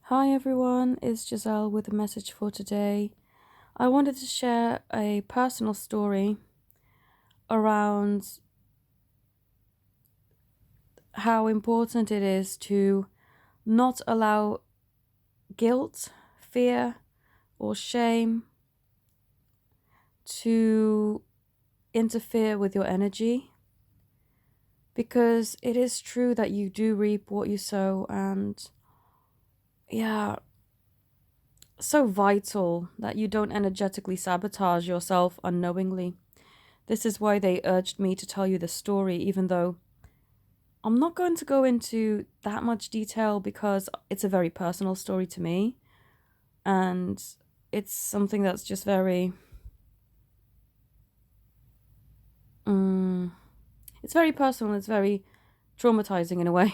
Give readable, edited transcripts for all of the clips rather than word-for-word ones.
Hi everyone, it's Giselle with a message for today. I wanted to share a personal story around how important it is to not allow guilt, fear, or shame to interfere with your energy. Because it is true that you do reap what you sow, and yeah, so vital that you don't energetically sabotage yourself unknowingly. This is why they urged me to tell you the story, even though I'm not going to go into that much detail because it's a very personal story to me. And it's something that's just very, it's very personal. It's very traumatizing in a way.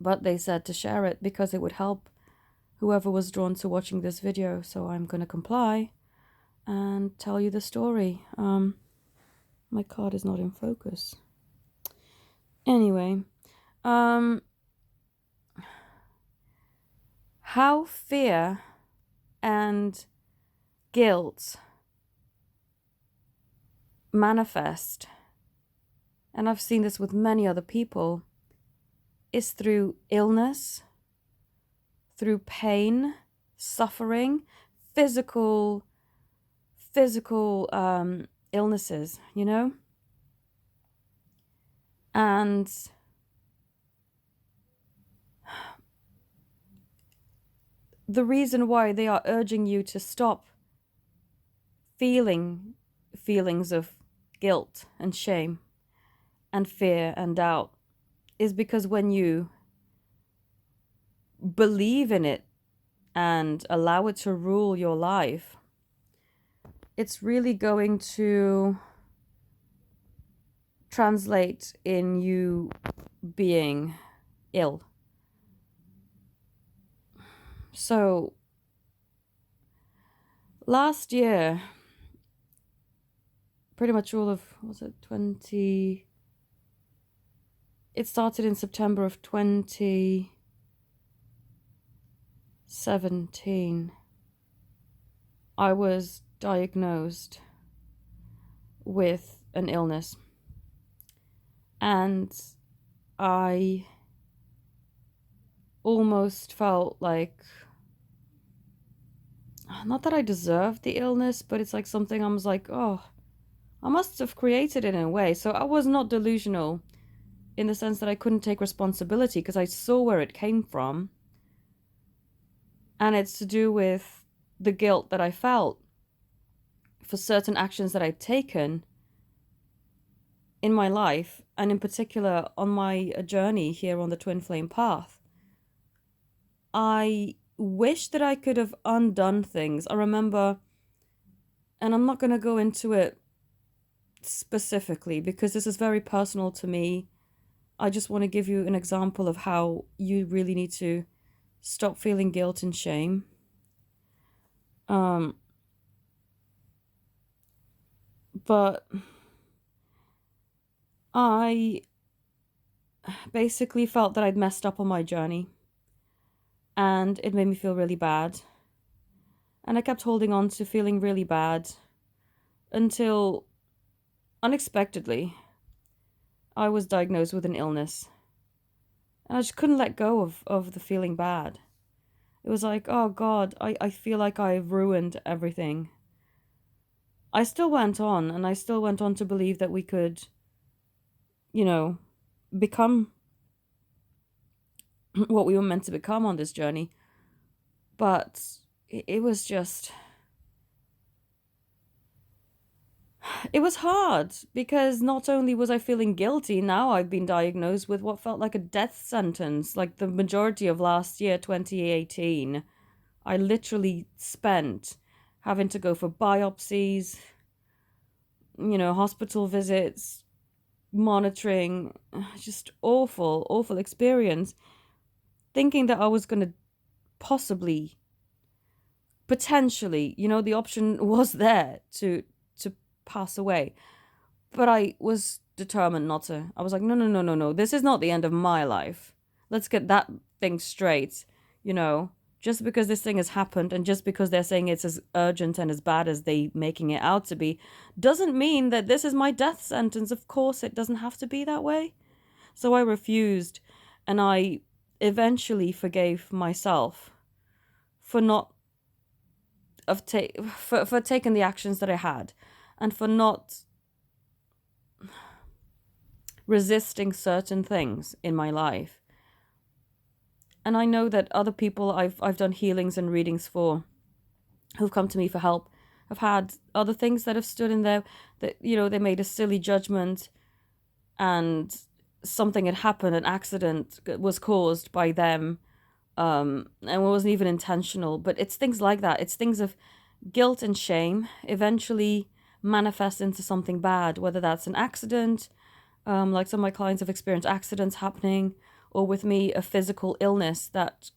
But they said to share it because it would help whoever was drawn to watching this video. So I'm going to comply and tell you the story. My card is not in focus. Anyway, how fear and guilt manifest, and I've seen this with many other people, is through illness, through pain, suffering, physical illnesses, and the reason why they are urging you to stop feeling feelings of guilt and shame and fear and doubt is because when you believe in it and allow it to rule your life, it's really going to translate in you being ill. So last year, pretty much all of, it started in September of 2017. I was diagnosed with an illness, and I almost felt like, not that I deserved the illness, but it's like something I was like, oh, I must have created it in a way. So I was not delusional in the sense that I couldn't take responsibility because I saw where it came from. And it's to do with the guilt that I felt for certain actions that I'd taken in my life, and in particular on my journey here on the Twin Flame path. I wish that I could have undone things. I remember, and I'm not going to go into it specifically because this is very personal to me. I just want to give you an example of how you really need to stop feeling guilt and shame. But I basically felt that I'd messed up on my journey, and it made me feel really bad. And I kept holding on to feeling really bad until, unexpectedly, I was diagnosed with an illness. And I just couldn't let go of the feeling bad. It was like, oh God, I feel like I've ruined everything. I still went on, and I still went on to believe that we could, become what we were meant to become on this journey. But it was just, it was hard because not only was I feeling guilty, now I've been diagnosed with what felt like a death sentence. Like the majority of last year, 2018, I literally spent having to go for biopsies, hospital visits, monitoring, just awful, awful experience, thinking that I was going to possibly, potentially, the option was there to pass away. But I was determined not to. I was like, no, no, no, no, no. This is not the end of my life. Let's get that thing straight. you know, just because this thing has happened and just because they're saying it's as urgent and as bad as they making it out to be, doesn't mean that this is my death sentence. Of course, it doesn't have to be that way. So I refused, and I eventually forgave myself for not for taking the actions that I had, and for not resisting certain things in my life. And I know that other people I've done healings and readings for, who've come to me for help, have had other things that have stood in there, that, you know, they made a silly judgment and something had happened, an accident was caused by them, and it wasn't even intentional. But it's things like that. It's things of guilt and shame eventually manifest into something bad, whether that's an accident, like some of my clients have experienced accidents happening, or with me, a physical illness that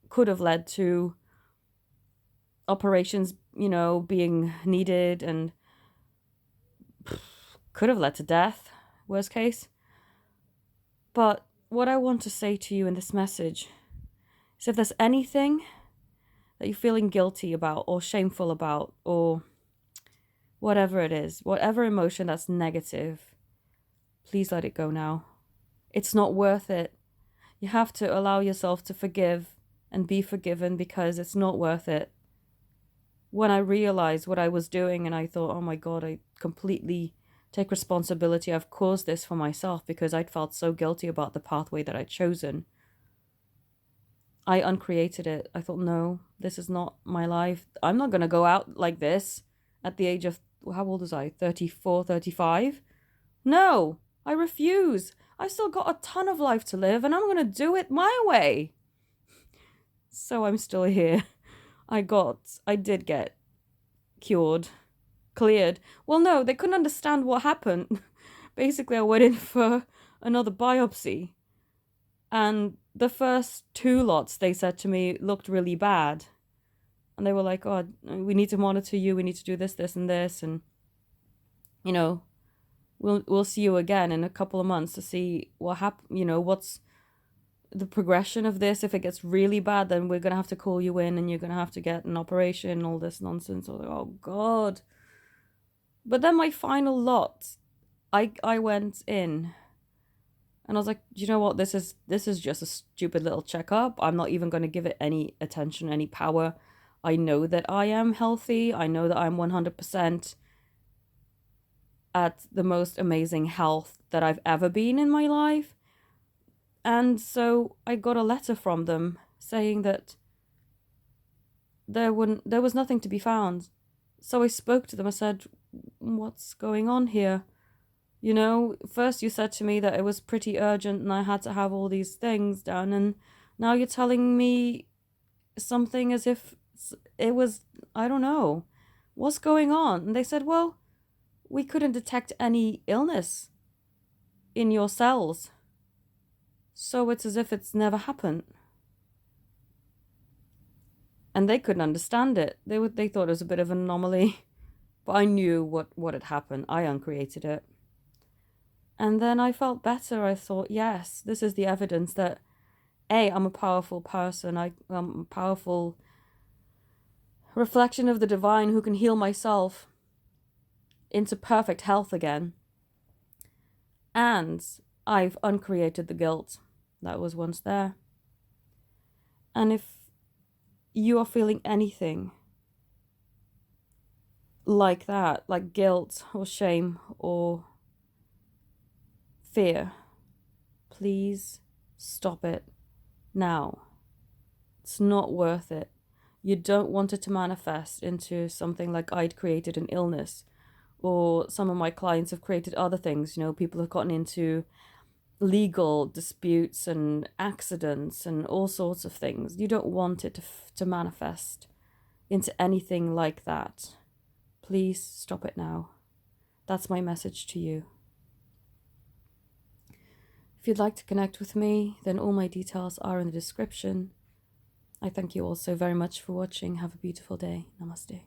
could have led to operations, you know, being needed, and could have led to death, worst case. But what I want to say to you in this message is, if there's anything that you're feeling guilty about or shameful about, or whatever it is, whatever emotion that's negative, please let it go now. It's not worth it. You have to allow yourself to forgive and be forgiven, because it's not worth it. When I realized what I was doing, and I thought, oh my God, I completely take responsibility. I've caused this for myself because I'd felt so guilty about the pathway that I'd chosen. I uncreated it. I thought, no, this is not my life. I'm not going to go out like this at the age of, how old was I? 34, 35? No, I refuse. I've still got a ton of life to live, and I'm going to do it my way. So I'm still here. I did get cleared. Well, no, they couldn't understand what happened. Basically, I went in for another biopsy, and the first 2 lots, they said to me, looked really bad. And they were like, oh, we need to monitor you. We need to do this, this, and this. And, you know, we'll see you again in a couple of months to see what happened, you know, what's the progression of this. If it gets really bad, then we're going to have to call you in and you're going to have to get an operation and all this nonsense. Like, oh God. But then my final lot, I went in and I was like, you know what? This is just a stupid little checkup. I'm not even going to give it any attention, any power. I know that I am healthy. I know that I'm 100% at the most amazing health that I've ever been in my life. And so I got a letter from them saying that there was nothing to be found. So I spoke to them. I said, what's going on here? You know, first you said to me that it was pretty urgent and I had to have all these things done, and now you're telling me something as if it was, I don't know, what's going on? And they said, well, we couldn't detect any illness in your cells, so it's as if it's never happened. And they couldn't understand it. They thought it was a bit of an anomaly, but I knew what had happened. I uncreated it. And then I felt better. I thought, yes, this is the evidence that, A, I'm a powerful person. I'm a powerful reflection of the divine who can heal myself into perfect health again. And I've uncreated the guilt that was once there. And if you are feeling anything like that, like guilt or shame or fear, please stop it now. It's not worth it. You don't want it to manifest into something like I'd created an illness, or some of my clients have created other things. You know, people have gotten into legal disputes and accidents and all sorts of things. You don't want it to manifest into anything like that. Please stop it now. That's my message to you. If you'd like to connect with me, then all my details are in the description. I thank you all so very much for watching. Have a beautiful day. Namaste.